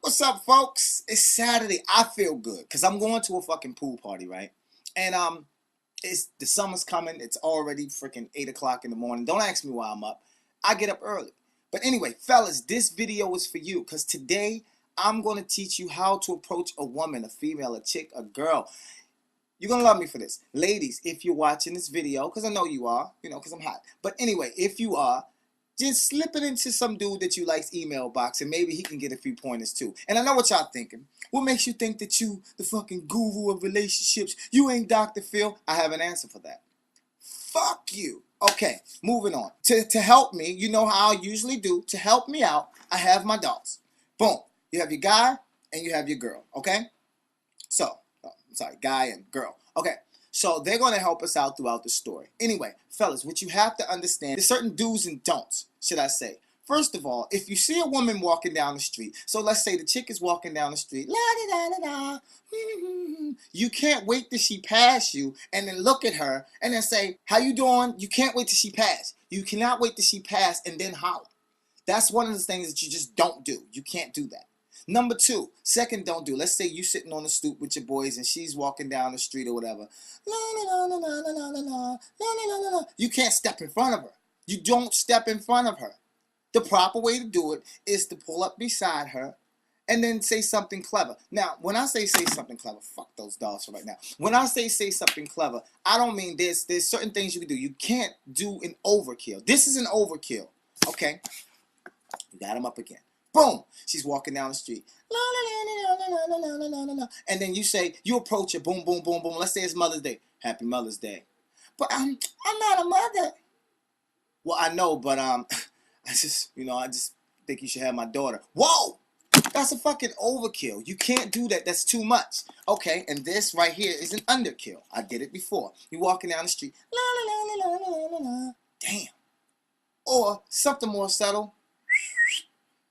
What's up, folks? It's Saturday. I feel good because I'm going to a fucking pool party, right? And it's the summer's coming. It's already freaking 8 o'clock in the morning. Don't ask me why I'm up. I get up early. But anyway, fellas, this video is for you because today I'm going to teach you how to approach a woman, a female, a chick, a girl. You're going to love me for this. Ladies, if you're watching this video, because I know you are, because I'm hot. But anyway, if you are, just slip it into some dude that you like's email box and maybe he can get a few pointers too. And I know what y'all thinking. What makes you think that you, the fucking guru of relationships, you ain't Dr. Phil? I have an answer for that. Fuck you. Okay, moving on. To help me, you know how I usually do, to help me out, I have my dogs. Boom. You have your guy and you have your girl, okay? So, guy and girl. Okay. So they're going to help us out throughout the story. Anyway, fellas, what you have to understand, there's certain do's and don'ts, should I say. First of all, if you see a woman walking down the street, so let's say the chick is walking down the street, la-da-da-da-da, you can't wait till she pass you and then look at her and then say, how you doing? You can't wait till she pass. You cannot wait till she pass and then holler. That's one of the things that you just don't do. You can't do that. Number two, second don't do. Let's say you sitting on the stoop with your boys and she's walking down the street or whatever. You can't step in front of her. You don't step in front of her. The proper way to do it is to pull up beside her and then say something clever. Now, when I say something clever, fuck those dogs for right now. When I say something clever, I don't mean there's certain things you can do. You can't do an overkill. This is an overkill. Okay? You got him up again. Boom! She's walking down the street. And then you say, you approach her, boom, boom, boom, boom. Let's say it's Mother's Day. Happy Mother's Day. But I'm not a mother. Well, I know, but I just think you should have my daughter. Whoa! That's a fucking overkill. You can't do that. That's too much. Okay, and this right here is an underkill. I did it before. You're walking down the street. Damn. Or something more subtle.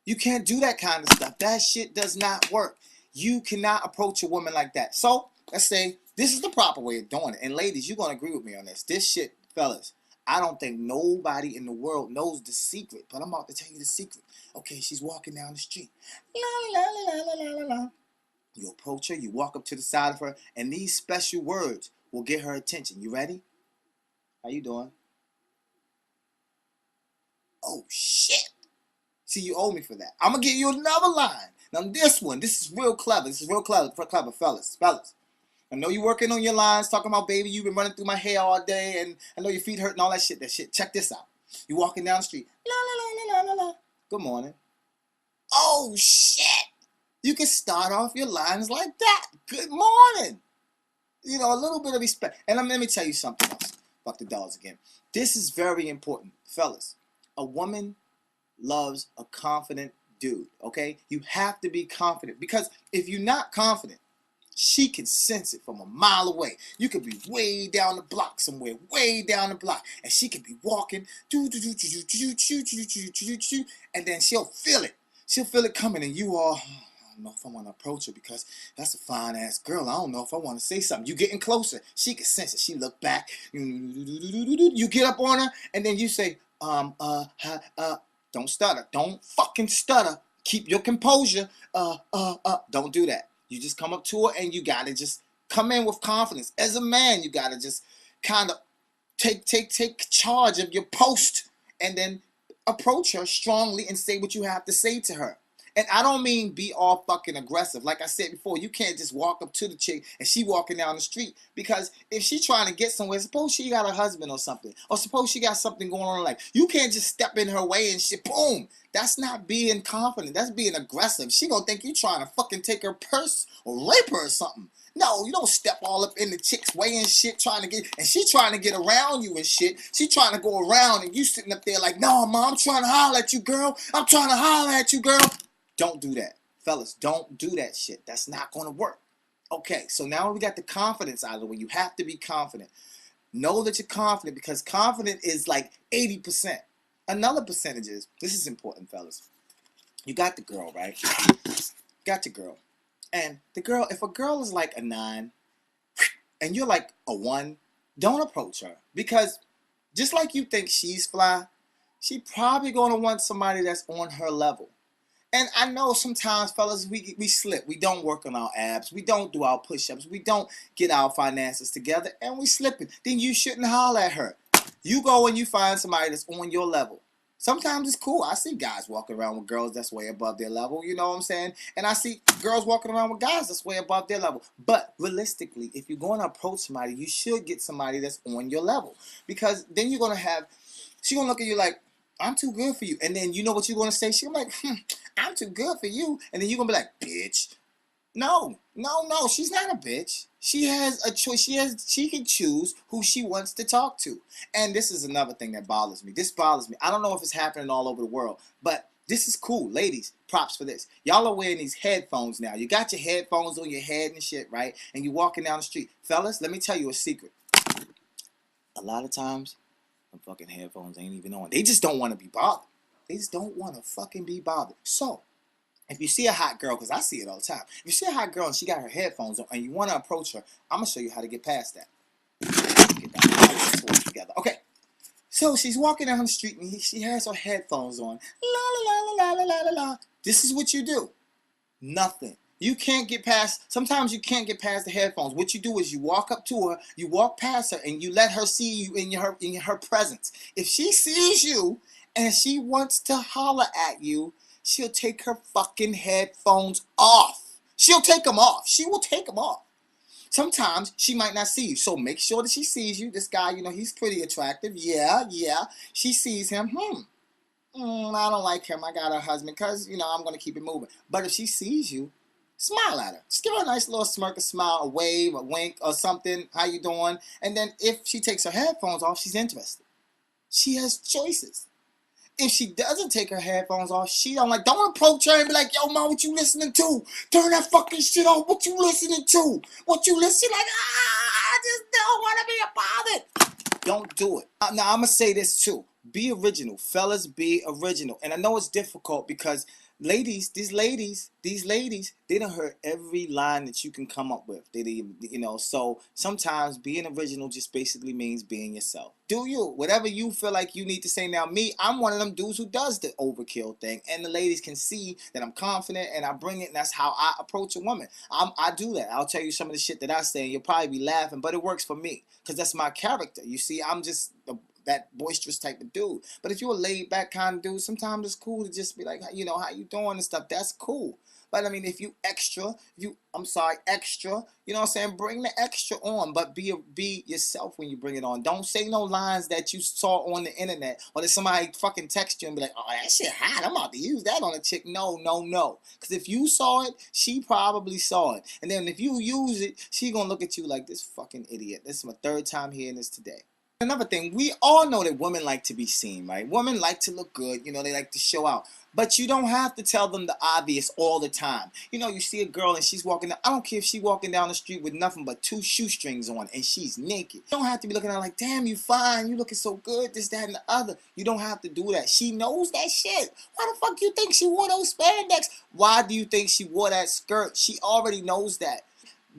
You can't do that kind of stuff. That shit does not work. You cannot approach a woman like that. So, let's say this is the proper way of doing it. And ladies, you're going to agree with me on this. This shit, fellas, I don't think nobody in the world knows the secret. But I'm about to tell you the secret. Okay, she's walking down the street. You approach her, you walk up to the side of her, and these special words will get her attention. You ready? How you doing? Oh, shit. See, you owe me for that. I'm going to give you another line. Now, this is real clever. This is real clever, fellas. I know you're working on your lines, talking about, baby, you've been running through my hair all day, and I know your feet hurt and all that shit. Check this out. You're walking down the street. Good morning. Oh, shit. You can start off your lines like that. Good morning. You know, a little bit of respect. And let me tell you something else. Fuck the dogs again. This is very important, fellas. A woman loves a confident dude, okay? You have to be confident because if you're not confident, she can sense it from a mile away. You could be way down the block somewhere, way down the block, and she could be walking, and then she'll feel it. She'll feel it coming, and you are, I don't know if I want to approach her because that's a fine-ass girl. I don't know if I want to say something. You getting closer. She can sense it. She look back. You get up on her, and then you say, don't stutter. Don't fucking stutter. Keep your composure. Don't do that. You just come up to her and you gotta just come in with confidence. As a man, you gotta just kind of take charge of your post and then approach her strongly and say what you have to say to her. And I don't mean be all fucking aggressive. Like I said before, you can't just walk up to the chick and she walking down the street. Because if she trying to get somewhere, suppose she got a husband or something. Or suppose she got something going on in life. You can't just step in her way and shit, boom. That's not being confident. That's being aggressive. She gonna think you trying to fucking take her purse or rape her or something. No, you don't step all up in the chick's way and shit trying to get, and she trying to get around you and shit. She trying to go around and you sitting up there like, no, mom, I'm trying to holler at you, girl. I'm trying to holler at you, girl. Don't do that. Fellas, don't do that shit. That's not going to work. Okay, so now we got the confidence out of the way. You have to be confident. Know that you're confident because confident is like 80%. Another percentage is, this is important, fellas. You got the girl, right? Got your girl. And the girl, if a girl is like a 9 and you're like a 1, don't approach her. Because just like you think she's fly, she probably going to want somebody that's on her level. And I know sometimes, fellas, we slip. We don't work on our abs. We don't do our push-ups. We don't get our finances together, and we slipping. Then you shouldn't holler at her. You go and you find somebody that's on your level. Sometimes it's cool. I see guys walking around with girls that's way above their level. You know what I'm saying? And I see girls walking around with guys that's way above their level. But realistically, if you're going to approach somebody, you should get somebody that's on your level. Because then you're going to have, she's going to look at you like, I'm too good for you. And then you know what you're going to say? She's like, I'm too good for you. And then you're going to be like, bitch. No, she's not a bitch. She has a choice. She can choose who she wants to talk to. And this is another thing that bothers me. This bothers me. I don't know if it's happening all over the world, but this is cool. Ladies, props for this. Y'all are wearing these headphones now. You got your headphones on your head and shit, right? And you're walking down the street. Fellas, let me tell you a secret. A lot of times, the fucking headphones ain't even on. They just don't want to be bothered. They just don't want to fucking be bothered. So, if you see a hot girl, because I see it all the time. If you see a hot girl and she got her headphones on and you want to approach her, I'm going to show you how to get past that. Get that together. Okay. So she's walking down the street and she has her headphones on. La la la la la la la la. This is what you do. Nothing. You can't get past, sometimes you can't get past the headphones. What you do is you walk up to her, you walk past her, and you let her see you in her presence. If she sees you and she wants to holler at you, she'll take her fucking headphones off. She'll take them off. She will take them off. Sometimes she might not see you. So make sure that she sees you. This guy, you know, he's pretty attractive. Yeah. She sees him. I don't like him. I got a husband because, you know, I'm going to keep it moving. But if she sees you, smile at her. Just give her a nice little smirk, a smile, a wave, a wink, or something. How you doing? And then if she takes her headphones off, she's interested. She has choices. If she doesn't take her headphones off, don't approach her and be like, yo, man, what you listening to? Turn that fucking shit off. What you listening to? What you listening? Like, I just don't want to be bothered. Don't do it. Now, I'm going to say this too. Be original. Fellas, be original. And I know it's difficult because these ladies, they done heard every line that you can come up with. So sometimes being original just basically means being yourself. Do you. Whatever you feel like you need to say. Now, I'm one of them dudes who does the overkill thing. And the ladies can see that I'm confident and I bring it. And that's how I approach a woman. I do that. I'll tell you some of the shit that I say and you'll probably be laughing. But it works for me because that's my character. You see, I'm just that boisterous type of dude. But if you're a laid back kind of dude, sometimes it's cool to just be like, you know, how you doing and stuff. That's cool. But I mean, if you extra, you know what I'm saying? Bring the extra on, but be yourself when you bring it on. Don't say no lines that you saw on the internet or that somebody fucking text you and be like, oh, that shit hot. I'm about to use that on a chick. No. Because if you saw it, she probably saw it. And then if you use it, she gonna look at you like this fucking idiot. This is my third time hearing this today. Another thing, we all know that women like to be seen, right? Women like to look good, you know, they like to show out. But you don't have to tell them the obvious all the time. You know, you see a girl and she's walking down, I don't care if she's walking down the street with nothing but 2 shoestrings on and she's naked. You don't have to be looking at her like, damn, you fine, you looking so good, this, that, and the other. You don't have to do that. She knows that shit. Why the fuck you think she wore those spandex? Why do you think she wore that skirt? She already knows that.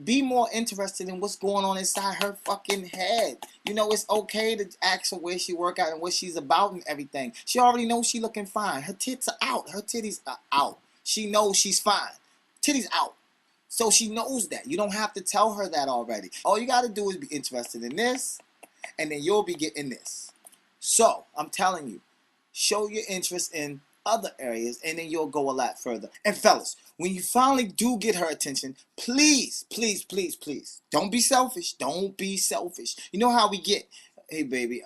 Be more interested in what's going on inside her fucking head. You know, it's okay to ask her where she work out and what she's about and everything. She already knows she looking fine. Her tits are out. Her titties are out. She knows she's fine. Titties out. So she knows that. You don't have to tell her that already. All you got to do is be interested in this, and then you'll be getting this. So, I'm telling you, show your interest in other areas and then you'll go a lot further. And fellas, when you finally do get her attention, please don't be selfish. Don't be selfish. You know how we get, hey baby,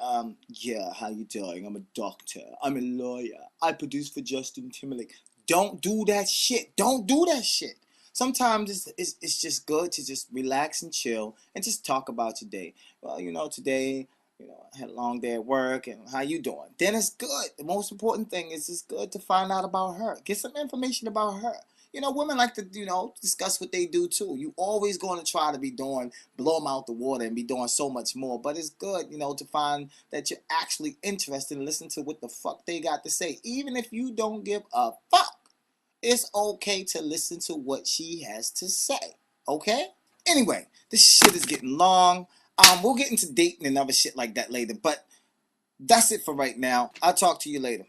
yeah, how you doing? I'm a doctor, I'm a lawyer, I produce for Justin Timberlake. Don't do that shit. Don't do that shit. Sometimes it's just good to just relax and chill and just talk about your day. Well, you know, today, you know, I had a long day at work and how you doing? Then it's good. The most important thing is it's good to find out about her. Get some information about her. You know, women like to, you know, discuss what they do too. You always going to try to be blow them out the water and be doing so much more. But it's good, you know, to find that you're actually interested and listen to what the fuck they got to say. Even if you don't give a fuck, it's okay to listen to what she has to say. Okay? Anyway, this shit is getting long. We'll get into dating and other shit like that later, but that's it for right now. I'll talk to you later.